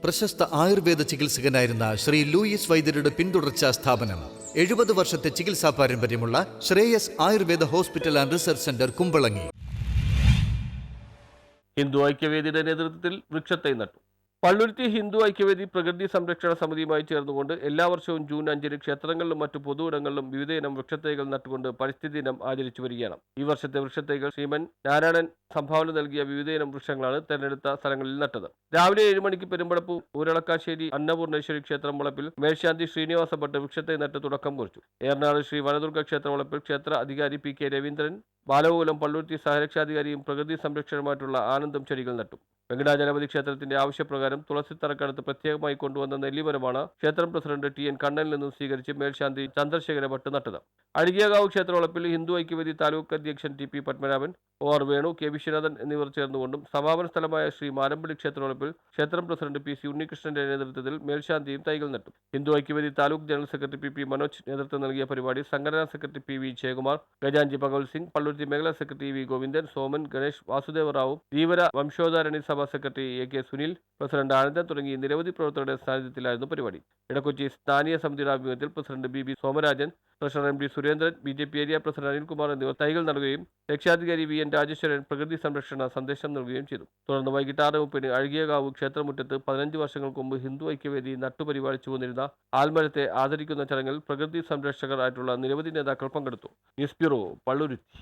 പ്രശസ്ത ആയുർവേദ ചികിത്സകനായിരുന്ന ശ്രീ ലൂയിസ് വൈദ്യരുടെ പിന്തുടർച്ചാ സ്ഥാപനം 70 വർഷത്തെ ചികിത്സാ പാരമ്പര്യമുള്ള Shreyas Ayurveda hospital and research centre Kumbalangi. Hindu ഐക്യവേദിയുടെ നേതൃത്വത്തിൽ വൃക്ഷത്തൈ നട്ടു. പള്ളുരുത്തി ഹിന്ദു ഐക്യവേദി പ്രകൃതി സംരക്ഷണ സമിതിയുമായി ചേർന്നുകൊണ്ട് എല്ലാ വർഷവും ജൂൺ 5-ന് ക്ഷേത്രങ്ങളിലും മറ്റു പൊതുയിടങ്ങളിലും വിവിധയിനം വൃക്ഷത്തൈകൾ നട്ടുകൊണ്ട് പരിസ്ഥിതി ദിനം ആചരിച്ചു വരികയാണ്. ഈ വർഷത്തെ വൃക്ഷത്തൈകൾ ശ്രീമൻ നാരായണൻ സംഭാവന നൽകിയ വിവിധയിനം വൃക്ഷങ്ങളാണ് തെരഞ്ഞെടുത്ത സ്ഥലങ്ങളിൽ നട്ടത്. രാവിലെ 7 മണിക്ക് പെരുമ്പടപ്പ് ഊരളക്കാശ്ശേരി അന്നപൂർണേശ്വരി ക്ഷേത്രം വളപ്പിൽ മേൽശാന്തി ശ്രീനിവാസ ഭട്ട് വൃക്ഷത്തൈ നട്ട് തുടക്കം കുറിച്ചു. ഏറനാട് ശ്രീ വനദുർഗ ക്ഷേത്ര വളപ്പിൽ ക്ഷേത്ര അധികാരി പി കെ രവീന്ദ്രൻ, ബാലഗോകുലം പള്ളുരുത്തി സഹരക്ഷാധികാരിയും പ്രകൃതി സംരക്ഷണമായിട്ടുള്ള ആനന്ദം ചെടികൾ നട്ടു. വെങ്കടാചലപതി ക്ഷേത്രത്തിന്റെ ആവശ്യപ്രകാരം തുളസിത്തറക്കടുത്ത് പ്രത്യേകമായി കൊണ്ടുവന്ന നെല്ലിമരമാണ് ക്ഷേത്രം പ്രസിഡന്റ് ടി എൻ കണ്ണനിൽ നിന്നും സ്വീകരിച്ച് മേൽശാന്തി ചന്ദ്രശേഖര ഭട്ട് നട്ടത്. അഴകിയകാവ് ക്ഷേത്രവളപ്പിൽ ഹിന്ദു ഐക്യവേദി താലൂക്ക് അധ്യക്ഷൻ T P Padmanabhan, O R Venu, K Viswanathan എന്നിവർ ചേർന്നുകൊണ്ടും സമാപന സ്ഥലമായ ശ്രീ മാരമ്പള്ളി ക്ഷേത്രവളപ്പിൽ ക്ഷേത്രം പ്രസിഡന്റ് പി സി ഉണ്ണികൃഷ്ണന്റെ നേതൃത്വത്തിൽ മേൽശാന്തിയും തൈകൾ നട്ടു. Hindu Aikyavedi taluk general secretary P P Manoj നേതൃത്വം നൽകിയ പരിപാടി സംഘടനാ സെക്രട്ടറി പി വി ജയകുമാർ, ഖജാൻജി ഭഗവത് സിംഗ്, പള്ളുരുത്തി മേഖലാ സെക്രട്ടറി വി ഗോവിന്ദൻ, സോമൻ, ഗണേഷ്, വാസുദേവ റാവു, ധീവര വംശോധാരണി സഭ secretary A K Sunil, president Anandan തുടങ്ങി നിരവധി പ്രവർത്തകരുടെ സാന്നിധ്യത്തിലായിരുന്നു പരിപാടി. ഇടക്കൊച്ചി സ്ഥാനീയ സമിതിയുടെ ആഭിമുഖ്യത്തിൽ president B B Somarajan, treasurer M D Surendran, B J P area president Anilkumar എന്നിവർ തൈകൾ നടുകയും രക്ഷാധികാരി വി എൻ രാജേശ്വരൻ പ്രകൃതി സംരക്ഷണ സന്ദേശം നൽകുകയും ചെയ്തു. തുടർന്ന് വൈകിട്ട് 6:30 അഴകിയകാവ് ക്ഷേത്രമുറ്റത്ത് 15 വർഷങ്ങൾക്ക് മുമ്പ് ഹിന്ദു ഐക്യവേദി നട്ടുപരിപാലിച്ചു വന്നിരുന്ന ആൽമരത്തെ ആദരിക്കുന്ന ചടങ്ങിൽ പ്രകൃതി സംരക്ഷകർ ആയിട്ടുള്ള നിരവധി നേതാക്കൾ പങ്കെടുത്തു. News bureau, Palluruthy.